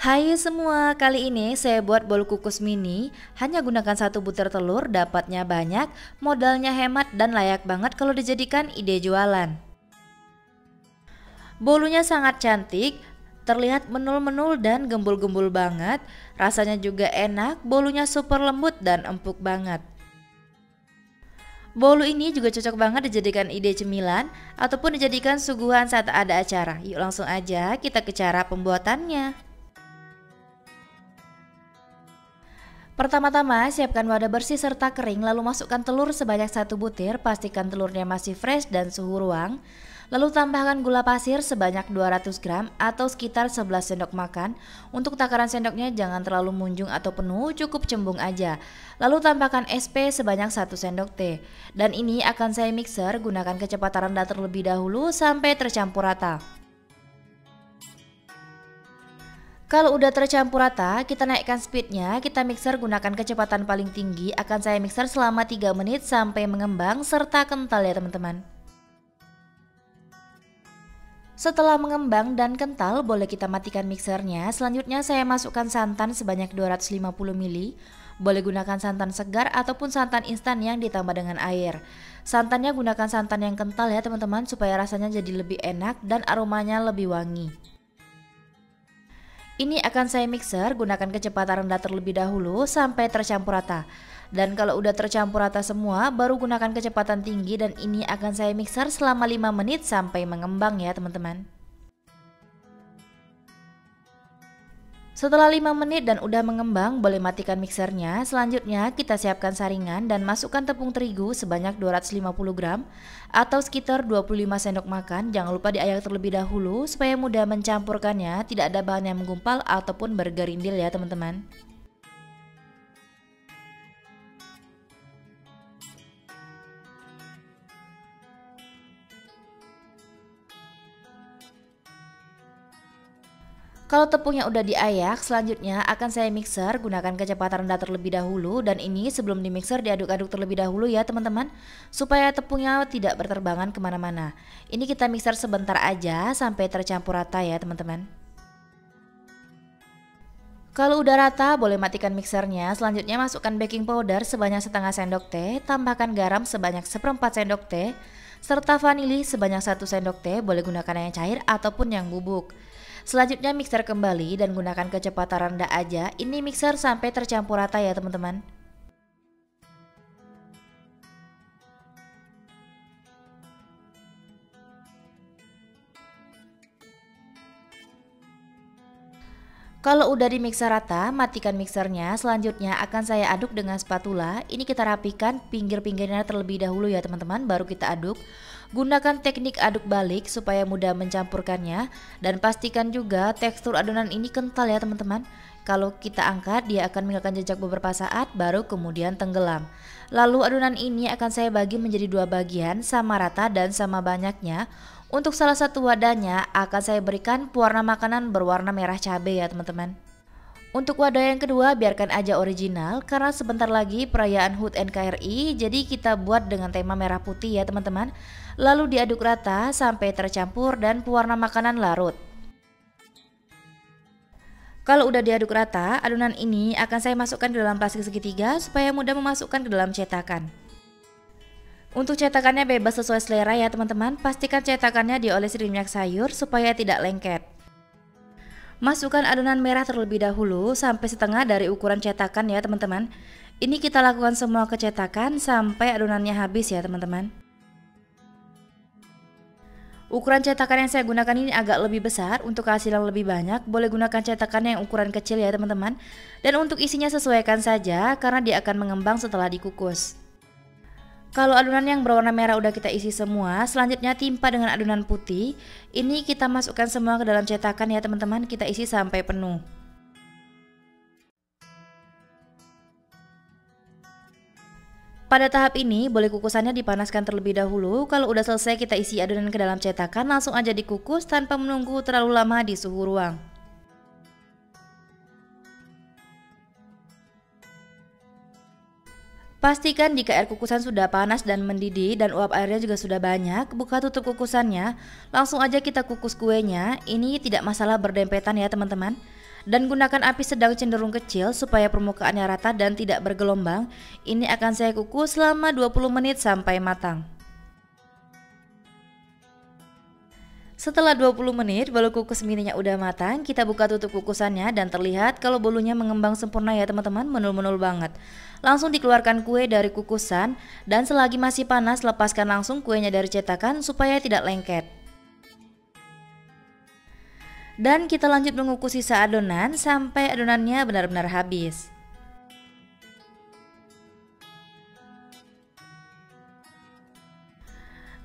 Hai semua, kali ini saya buat bol kukus mini. Hanya gunakan satu butir telur, dapatnya banyak, modalnya hemat dan layak banget kalau dijadikan ide jualan. Bolunya sangat cantik, terlihat menul-menul dan gembul-gembul banget. Rasanya juga enak, bolunya super lembut dan empuk banget. Bolu ini juga cocok banget dijadikan ide cemilan ataupun dijadikan suguhan saat ada acara. Yuk langsung aja kita ke cara pembuatannya. Pertama-tama siapkan wadah bersih serta kering, lalu masukkan telur sebanyak 1 butir, pastikan telurnya masih fresh dan suhu ruang. Lalu tambahkan gula pasir sebanyak 200 gram atau sekitar 11 sendok makan. Untuk takaran sendoknya jangan terlalu munjung atau penuh, cukup cembung aja. Lalu tambahkan SP sebanyak 1 sendok teh. Dan ini akan saya mixer, gunakan kecepatan rendah terlebih dahulu sampai tercampur rata. Kalau udah tercampur rata, kita naikkan speednya, kita mixer gunakan kecepatan paling tinggi. Akan saya mixer selama 3 menit sampai mengembang serta kental ya teman-teman. Setelah mengembang dan kental, boleh kita matikan mixernya. Selanjutnya saya masukkan santan sebanyak 250 ml. Boleh gunakan santan segar ataupun santan instan yang ditambah dengan air. Santannya gunakan santan yang kental ya teman-teman, supaya rasanya jadi lebih enak dan aromanya lebih wangi. Ini akan saya mixer, gunakan kecepatan rendah terlebih dahulu sampai tercampur rata. Dan kalau udah tercampur rata semua, baru gunakan kecepatan tinggi dan ini akan saya mixer selama 5 menit sampai mengembang ya teman-teman. Setelah 5 menit dan udah mengembang, boleh matikan mixernya. Selanjutnya kita siapkan saringan dan masukkan tepung terigu sebanyak 250 gram atau sekitar 25 sendok makan. Jangan lupa diayak terlebih dahulu supaya mudah mencampurkannya, tidak ada bahan yang menggumpal ataupun bergerindil ya teman-teman. Kalau tepungnya udah diayak, selanjutnya akan saya mixer, gunakan kecepatan rendah terlebih dahulu. Dan ini sebelum dimixer diaduk-aduk terlebih dahulu ya teman-teman, supaya tepungnya tidak berterbangan kemana-mana. Ini kita mixer sebentar aja sampai tercampur rata ya teman-teman. Kalau udah rata, boleh matikan mixernya. Selanjutnya masukkan baking powder sebanyak setengah sendok teh, tambahkan garam sebanyak 1/4 sendok teh, serta vanili sebanyak 1 sendok teh, boleh gunakan yang cair ataupun yang bubuk. Selanjutnya mixer kembali dan gunakan kecepatan rendah aja. Ini mixer sampai tercampur rata ya teman-teman. Kalau udah di mixer rata, matikan mixernya. Selanjutnya akan saya aduk dengan spatula. Ini kita rapikan pinggir-pinggirnya terlebih dahulu ya teman-teman, baru kita aduk. Gunakan teknik aduk balik supaya mudah mencampurkannya. Dan pastikan juga tekstur adonan ini kental ya teman-teman. Kalau kita angkat, dia akan meninggalkan jejak beberapa saat, baru kemudian tenggelam. Lalu adonan ini akan saya bagi menjadi 2 bagian, sama rata dan sama banyaknya. Untuk salah satu wadahnya akan saya berikan pewarna makanan berwarna merah cabai ya teman-teman. Untuk wadah yang kedua biarkan aja original karena sebentar lagi perayaan HUT NKRI, jadi kita buat dengan tema merah putih ya teman-teman. Lalu diaduk rata sampai tercampur dan pewarna makanan larut. Kalau udah diaduk rata, adonan ini akan saya masukkan ke dalam plastik segitiga supaya mudah memasukkan ke dalam cetakan. Untuk cetakannya bebas sesuai selera ya teman-teman. Pastikan cetakannya diolesi dengan minyak sayur supaya tidak lengket. Masukkan adonan merah terlebih dahulu sampai setengah dari ukuran cetakan ya teman-teman. Ini kita lakukan semua ke cetakan sampai adonannya habis ya teman-teman. Ukuran cetakan yang saya gunakan ini agak lebih besar. Untuk hasil yang lebih banyak boleh gunakan cetakan yang ukuran kecil ya teman-teman. Dan untuk isinya sesuaikan saja karena dia akan mengembang setelah dikukus. Kalau adonan yang berwarna merah udah kita isi semua, selanjutnya timpa dengan adonan putih. Ini kita masukkan semua ke dalam cetakan ya teman-teman, kita isi sampai penuh. Pada tahap ini boleh kukusannya dipanaskan terlebih dahulu. Kalau udah selesai kita isi adonan ke dalam cetakan, langsung aja dikukus tanpa menunggu terlalu lama di suhu ruang. Pastikan jika air kukusan sudah panas dan mendidih dan uap airnya juga sudah banyak, buka tutup kukusannya, langsung aja kita kukus kuenya. Ini tidak masalah berdempetan ya teman-teman. Dan gunakan api sedang cenderung kecil supaya permukaannya rata dan tidak bergelombang. Ini akan saya kukus selama 20 menit sampai matang. Setelah 20 menit bolu kukus mininya udah matang, kita buka tutup kukusannya dan terlihat kalau bolunya mengembang sempurna ya teman-teman, menul-menul banget. Langsung dikeluarkan kue dari kukusan dan selagi masih panas lepaskan langsung kuenya dari cetakan supaya tidak lengket. Dan kita lanjut mengukus sisa adonan sampai adonannya benar-benar habis.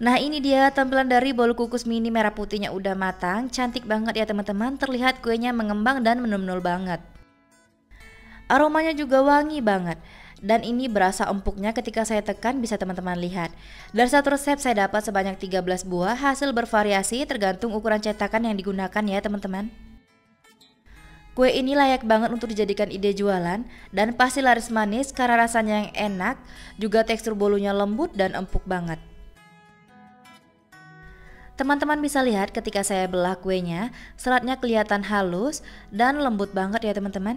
Nah ini dia tampilan dari bolu kukus mini merah putihnya udah matang, cantik banget ya teman-teman, terlihat kuenya mengembang dan menul-menul banget. Aromanya juga wangi banget. Dan ini berasa empuknya ketika saya tekan, bisa teman-teman lihat. Dari satu resep saya dapat sebanyak 13 buah, hasil bervariasi tergantung ukuran cetakan yang digunakan ya teman-teman. Kue ini layak banget untuk dijadikan ide jualan dan pasti laris manis karena rasanya yang enak, juga tekstur bolunya lembut dan empuk banget. Teman-teman bisa lihat ketika saya belah kuenya, seratnya kelihatan halus dan lembut banget ya teman-teman.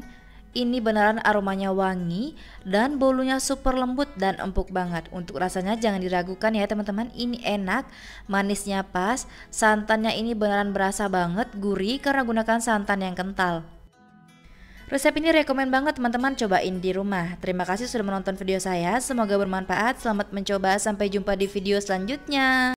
Ini beneran aromanya wangi dan bolunya super lembut dan empuk banget. Untuk rasanya jangan diragukan ya teman-teman, ini enak, manisnya pas, santannya ini beneran berasa banget, gurih karena gunakan santan yang kental. Resep ini rekomen banget teman-teman cobain di rumah. Terima kasih sudah menonton video saya, semoga bermanfaat, selamat mencoba, sampai jumpa di video selanjutnya.